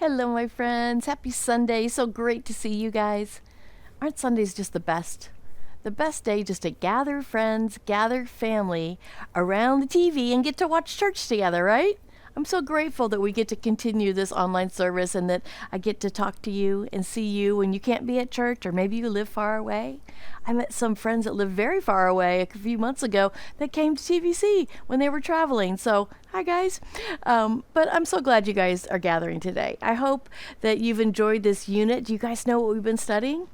Hello, my friends. Happy Sunday. So great to see you guys. Aren't Sundays just the best? The best day just to gather friends, gather family around the TV and get to watch church together, right? I'm so grateful that we get to continue this online service and that I get to talk to you and see you when you can't be at church or maybe you live far away. I met some friends that live very far away a few months ago that came to TVC when they were traveling. So, hi guys. But I'm so glad you guys are gathering today. I hope that you've enjoyed this unit. Do you guys know what we've been studying?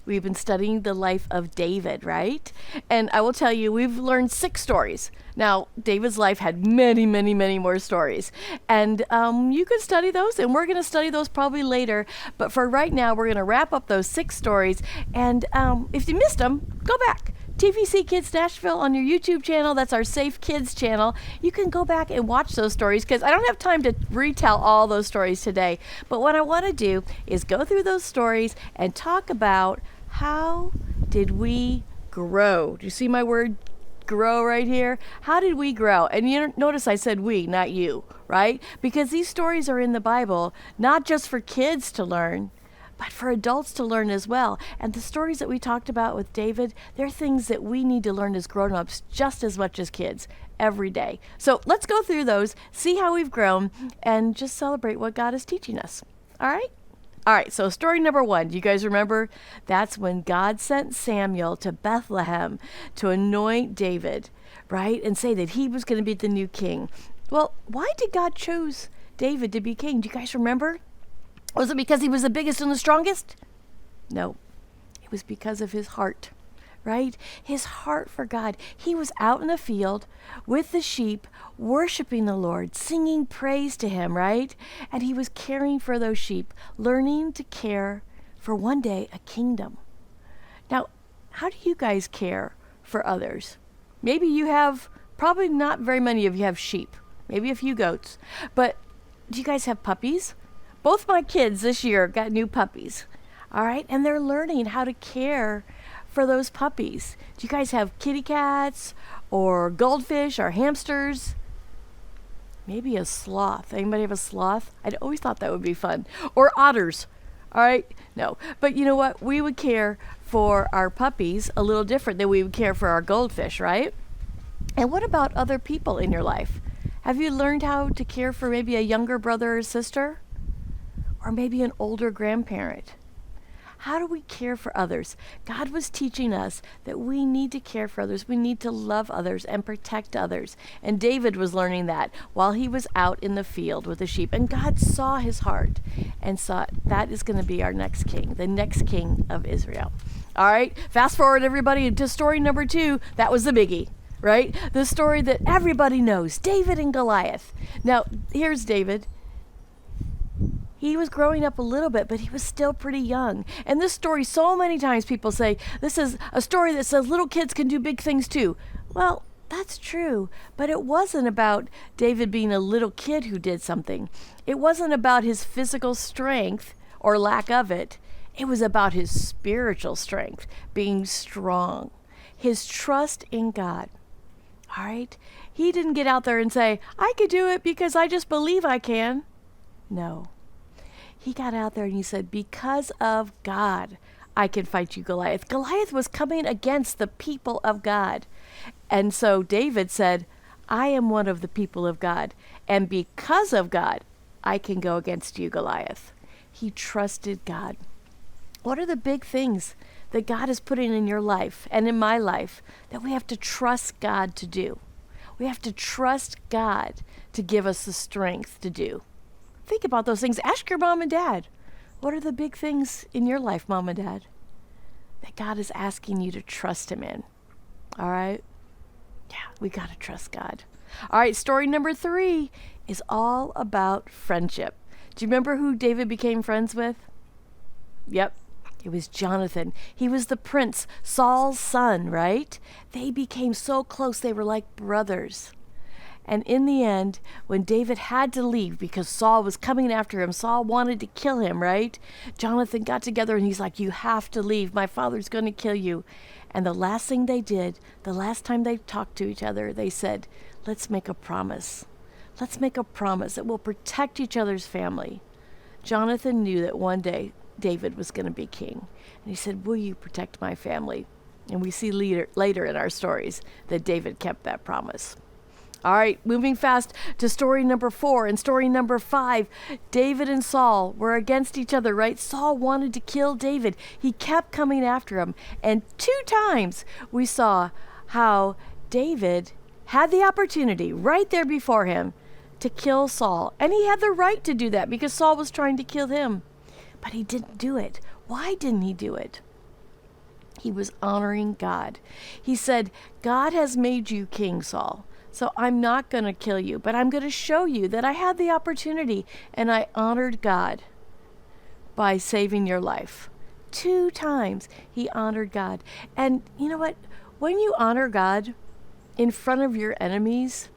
We've been studying the life of David, right? And I will tell you, we've learned 6 stories. Now, David's life had many, many, many more stories. And you can study those, and we're going to study those probably later. But for right now, we're going to wrap up those 6 stories. And if you missed them, go back. TVC Kids Nashville on your YouTube channel. That's our Safe Kids channel. You can go back and watch those stories because I don't have time to retell all those stories today. But what I want to do is go through those stories and talk about how did we grow. Do you see my word grow right here? How did we grow? And you notice I said we, not you, right? Because these stories are in the Bible, not just for kids to learn, but for adults to learn as well. And the stories that we talked about with David, they're things that we need to learn as grown-ups just as much as kids every day. So let's go through those, see how we've grown, and just celebrate what God is teaching us. All right? All right, so story number 1. Do you guys remember? That's when God sent Samuel to Bethlehem to anoint David, right? And say that he was going to be the new king. Well, why did God choose David to be king? Do you guys remember? Was it because he was the biggest and the strongest? No, it was because of his heart, right? His heart for God. He was out in the field with the sheep, worshiping the Lord, singing praise to him, right? And he was caring for those sheep, learning to care for one day a kingdom. Now, how do you guys care for others? Maybe you have, probably not very many of you have sheep, maybe a few goats, but do you guys have puppies? Both my kids this year got new puppies, all right? And they're learning how to care for those puppies. Do you guys have kitty cats or goldfish or hamsters? Maybe a sloth. Anybody have a sloth? I'd always thought that would be fun. Or otters, all right? No, but you know what? We would care for our puppies a little different than we would care for our goldfish, right? And what about other people in your life? Have you learned how to care for maybe a younger brother or sister? Or maybe an older grandparent? How do we care for others? God was teaching us that we need to care for others. We need to love others and protect others. And David was learning that while he was out in the field with the sheep. And God saw his heart and saw that is going to be our next king, the next king of Israel. All right, fast forward everybody to story number 2. That was the biggie, right? The story that everybody knows, David and Goliath. Now, here's David. He was growing up a little bit, but he was still pretty young. And this story, so many times people say, this is a story that says little kids can do big things too. Well, that's true, but it wasn't about David being a little kid who did something. It wasn't about his physical strength or lack of it. It was about his spiritual strength, being strong, his trust in God. All right? He didn't get out there and say, I could do it because I just believe I can. No. He got out there and he said, because of God, I can fight you, Goliath. Goliath was coming against the people of God. And so David said, I am one of the people of God. And because of God, I can go against you, Goliath. He trusted God. What are the big things that God is putting in your life and in my life that we have to trust God to do? We have to trust God to give us the strength to do. Think about those things. Ask your mom and dad. What are the big things in your life, mom and dad, that God is asking you to trust him in? All right? Yeah, we got to trust God. All right, story number 3 is all about friendship. Do you remember who David became friends with? Yep, it was Jonathan. He was the prince, Saul's son, right? They became so close, they were like brothers. And in the end, when David had to leave because Saul was coming after him, Saul wanted to kill him, right? Jonathan got together and he's like, you have to leave. My father's going to kill you. And the last thing they did, the last time they talked to each other, they said, let's make a promise. Let's make a promise that we'll protect each other's family. Jonathan knew that one day David was going to be king. And he said, will you protect my family? And we see later in our stories that David kept that promise. All right, moving fast to story number 4 and story number 5. David and Saul were against each other, right? Saul wanted to kill David. He kept coming after him. And 2 times we saw how David had the opportunity right there before him to kill Saul. And he had the right to do that because Saul was trying to kill him. But he didn't do it. Why didn't he do it? He was honoring God. He said, God has made you king, Saul. So I'm not going to kill you, but I'm going to show you that I had the opportunity and I honored God by saving your life. 2 times he honored God. And you know what? When you honor God in front of your enemies,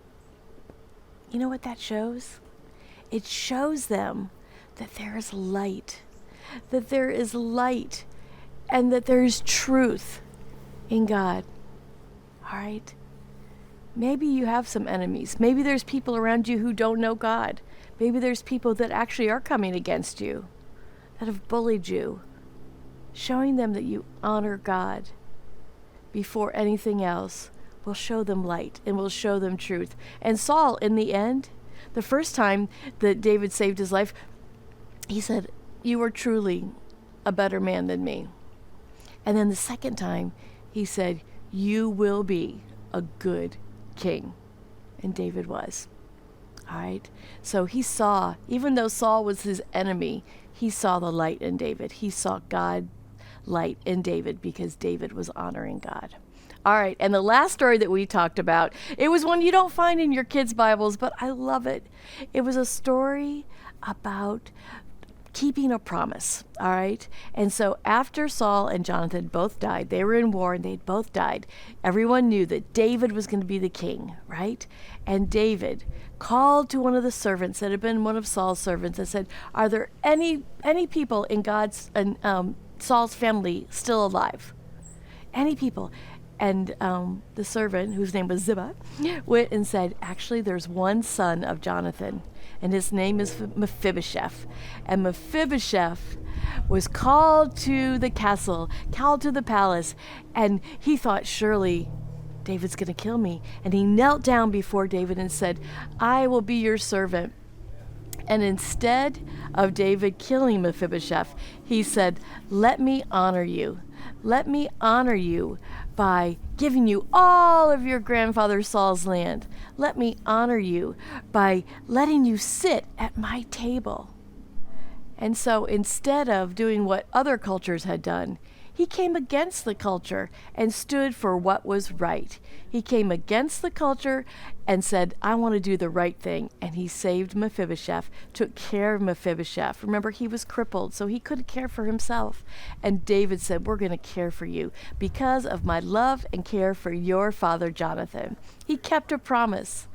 you know what that shows? It shows them that there is light, and that there is truth in God. All right? Maybe you have some enemies. Maybe there's people around you who don't know God. Maybe there's people that actually are coming against you, that have bullied you. Showing them that you honor God before anything else will show them light and will show them truth. And Saul, in the end, the first time that David saved his life, he said, you are truly a better man than me. And then the second time, he said, you will be a good king. And David was. All right. So he saw, even though Saul was his enemy, he saw the light in David. He saw God light in David because David was honoring God. All right. And the last story that we talked about, it was one you don't find in your kids' Bibles, but I love it. It was a story about keeping a promise. All right. And so after Saul and Jonathan both died, they were in war and they'd both died. Everyone knew that David was going to be the king, right? And David called to one of the servants that had been one of Saul's servants and said, are there any people in God's and Saul's family still alive? Any people? And the servant, whose name was Ziba, went and said, actually, there's one son of Jonathan, and his name is Mephibosheth. And Mephibosheth was called to the castle, called to the palace, and he thought, surely David's going to kill me. And he knelt down before David and said, I will be your servant. And instead of David killing Mephibosheth, he said, let me honor you. Let me honor you by giving you all of your grandfather Saul's land. Let me honor you by letting you sit at my table. And so instead of doing what other cultures had done, he came against the culture and stood for what was right. He came against the culture and said, I want to do the right thing. And he saved Mephibosheth, took care of Mephibosheth. Remember, he was crippled, so he couldn't care for himself. And David said, we're going to care for you because of my love and care for your father, Jonathan. He kept a promise.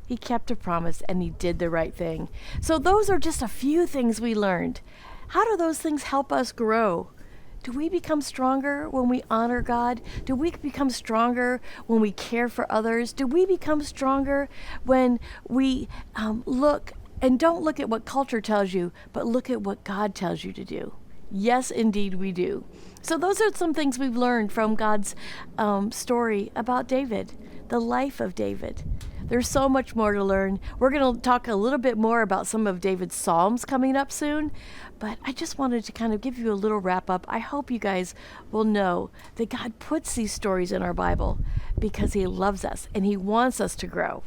He kept a promise and he did the right thing. So those are just a few things we learned. How do those things help us grow? Do we become stronger when we honor God? Do we become stronger when we care for others? Do we become stronger when we look and don't look at what culture tells you, but look at what God tells you to do? Yes, indeed, we do. So those are some things we've learned from God's story about David, the life of David. There's so much more to learn. We're going to talk a little bit more about some of David's Psalms coming up soon, but I just wanted to kind of give you a little wrap up. I hope you guys will know that God puts these stories in our Bible because he loves us and he wants us to grow.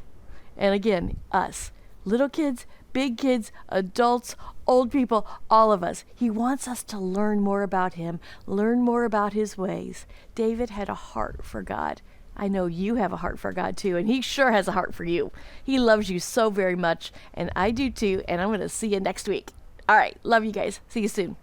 And again, us, little kids, big kids, adults, old people, all of us. He wants us to learn more about him, learn more about his ways. David had a heart for God. I know you have a heart for God too, and he sure has a heart for you. He loves you so very much, and I do too, and I'm going to see you next week. All right, love you guys. See you soon.